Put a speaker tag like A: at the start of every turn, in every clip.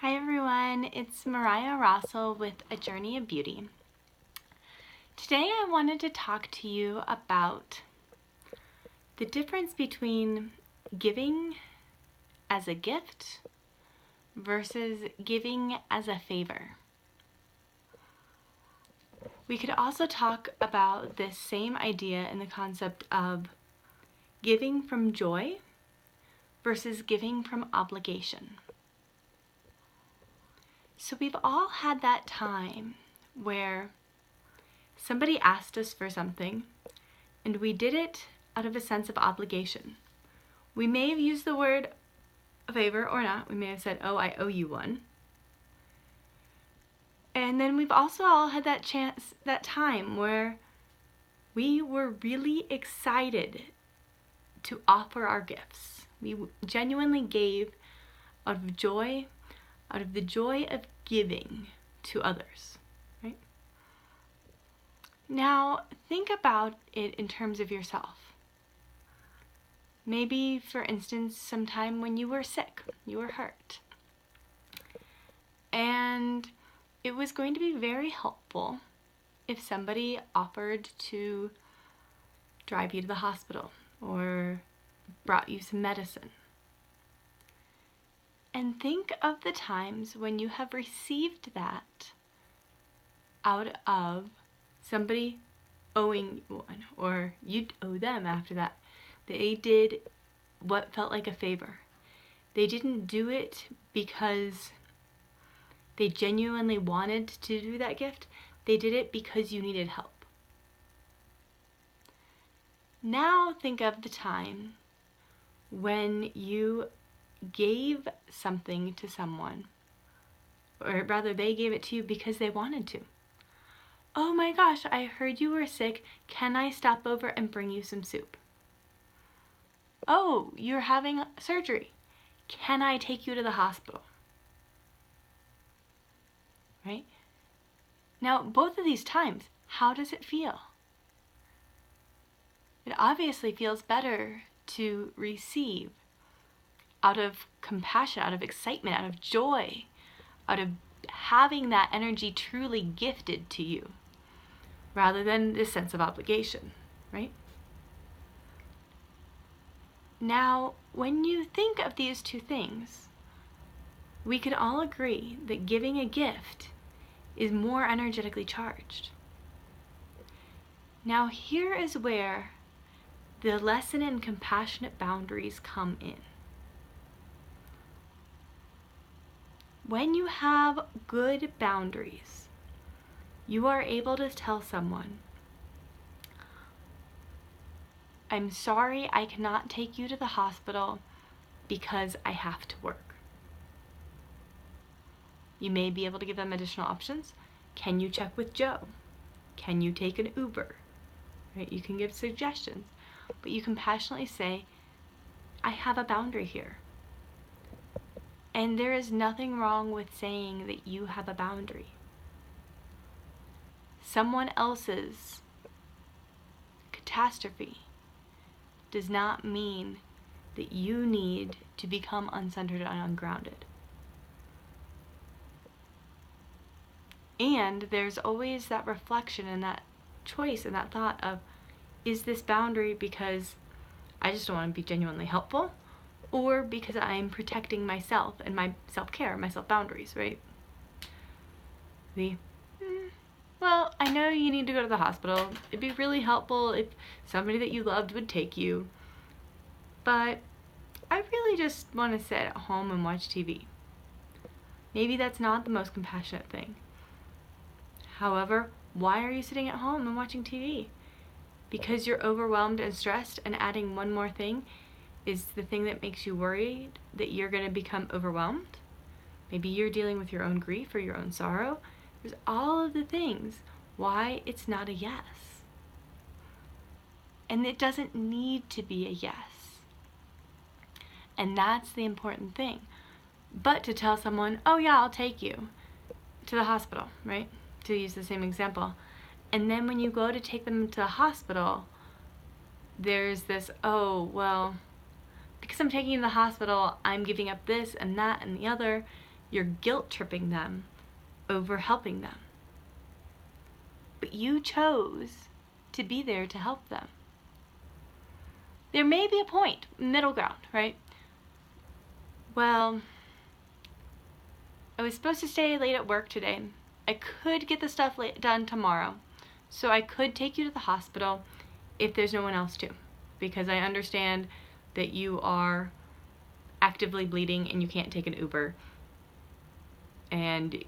A: Hi everyone, it's Mariah Rossel with A Journey of Beauty. Today I wanted to talk to you about the difference between giving as a gift versus giving as a favor. We could also talk about this same idea in the concept of giving from joy versus giving from obligation. So we've all had that time where somebody asked us for something and we did it out of a sense of obligation. We may have used the word favor or not. We may have said, "Oh, I owe you one." And then we've also all had that time where we were really excited to offer our gifts. We genuinely gave out of joy, out of the joy of giving to others, right? Now, think about it in terms of yourself. Maybe, for instance, sometime when you were sick, you were hurt, and it was going to be very helpful if somebody offered to drive you to the hospital or brought you some medicine. And think of the times when you have received that out of somebody owing you one, or you owe them after that. They did what felt like a favor. They didn't do it because they genuinely wanted to do that gift. They did it because you needed help. Now think of the time when you gave something to someone, or rather they gave it to you because they wanted to. "Oh my gosh, I heard you were sick. Can I stop over and bring you some soup?" "Oh, you're having surgery. Can I take you to the hospital?" Right? Now, both of these times, how does it feel? It obviously feels better to receive out of compassion, out of excitement, out of joy, out of having that energy truly gifted to you, rather than this sense of obligation, right? Now, when you think of these two things, we could all agree that giving a gift is more energetically charged. Now, here is where the lesson in compassionate boundaries come in. When you have good boundaries, you are able to tell someone, "I'm sorry I cannot take you to the hospital because I have to work." You may be able to give them additional options. Can you check with Joe? Can you take an Uber? Right? You can give suggestions, but you can passionately say, "I have a boundary here." And there is nothing wrong with saying that you have a boundary. Someone else's catastrophe does not mean that you need to become uncentered and ungrounded. And there's always that reflection and that choice and that thought of, is this boundary because I just don't want to be genuinely helpful, or because I'm protecting myself and my self-care, my self-boundaries, right? Well, I know you need to go to the hospital. It'd be really helpful if somebody that you loved would take you, but I really just want to sit at home and watch TV. Maybe that's not the most compassionate thing. However, why are you sitting at home and watching TV? Because you're overwhelmed and stressed, and adding one more thing is the thing that makes you worried that you're going to become overwhelmed. Maybe you're dealing with your own grief or your own sorrow. There's all of the things why it's not a yes. And it doesn't need to be a yes. And that's the important thing. But to tell someone, "Oh yeah, I'll take you to the hospital," right? To use the same example. And then when you go to take them to the hospital, there's this, "Oh, well, because I'm taking you to the hospital, I'm giving up this and that and the other, You're guilt tripping them over helping them. But you chose to be there to help them. There may be a point, middle ground, right? Well, I was supposed to stay late at work today. I could get the stuff done tomorrow, so I could take you to the hospital if there's no one else to, because I understand that you are actively bleeding and you can't take an Uber and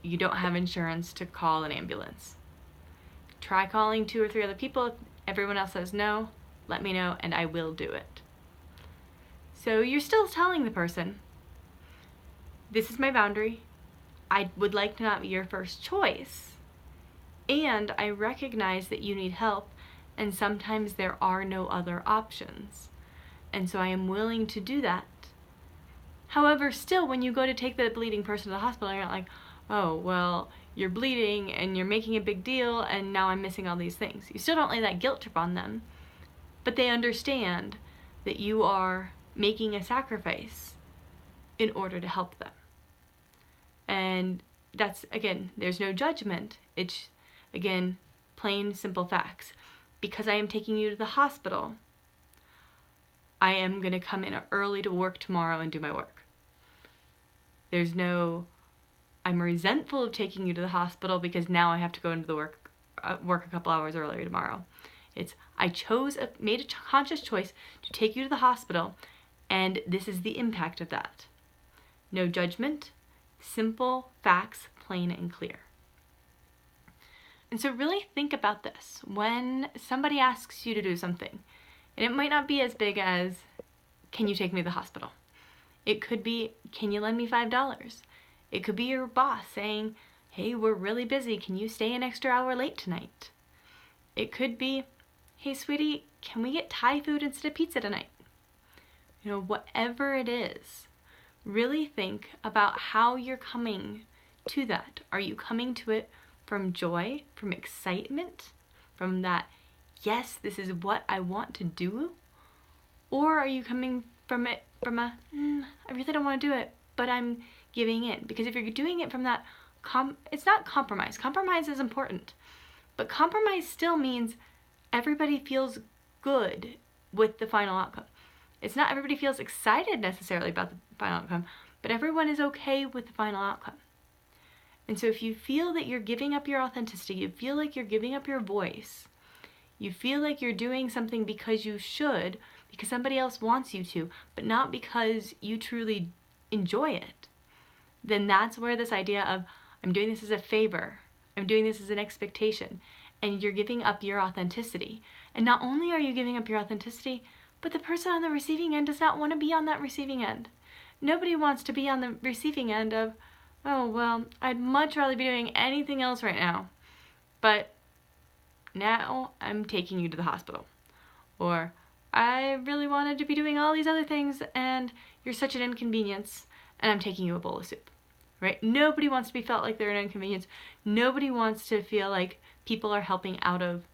A: you don't have insurance to call an ambulance. Try calling 2 or 3 other people. If everyone else says no, let me know and I will do it. So you're still telling the person, this is my boundary. I would like to not be your first choice. And I recognize that you need help and sometimes there are no other options. And so I am willing to do that. However, still, when you go to take the bleeding person to the hospital, you're not like, oh, well, you're bleeding and you're making a big deal and now I'm missing all these things. You still don't lay that guilt trip on them, but they understand that you are making a sacrifice in order to help them. And that's, again, there's no judgment. It's, again, plain, simple facts. Because I am taking you to the hospital, I am going to come in early to work tomorrow and do my work. There's no, I'm resentful of taking you to the hospital because now I have to go into the work a couple hours earlier tomorrow. It's, I made a conscious choice to take you to the hospital, and this is the impact of that. No judgment, simple facts, plain and clear. And so really think about this. When somebody asks you to do something, and it might not be as big as, can you take me to the hospital? It could be, can you lend me $5? It could be your boss saying, hey, we're really busy. Can you stay an extra hour late tonight? It could be, hey, sweetie, can we get Thai food instead of pizza tonight? You know, whatever it is, really think about how you're coming to that. Are you coming to it from joy, from excitement, from that, yes, this is what I want to do? Or are you coming from it from a, I really don't want to do it, but I'm giving in? Because if you're doing it from that, it's not compromise. Compromise is important, but compromise still means everybody feels good with the final outcome. It's not everybody feels excited necessarily about the final outcome, but everyone is okay with the final outcome. And so if you feel that you're giving up your authenticity, you feel like you're giving up your voice, you feel like you're doing something because you should, because somebody else wants you to, but not because you truly enjoy it, then that's where this idea of, I'm doing this as a favor, I'm doing this as an expectation, and you're giving up your authenticity. And not only are you giving up your authenticity, but the person on the receiving end does not want to be on that receiving end. Nobody wants to be on the receiving end of, oh, well, I'd much rather be doing anything else right now, but now I'm taking you to the hospital. Or, I really wanted to be doing all these other things and you're such an inconvenience and I'm taking you a bowl of soup, right? Nobody wants to be felt like they're an inconvenience. Nobody wants to feel like people are helping out of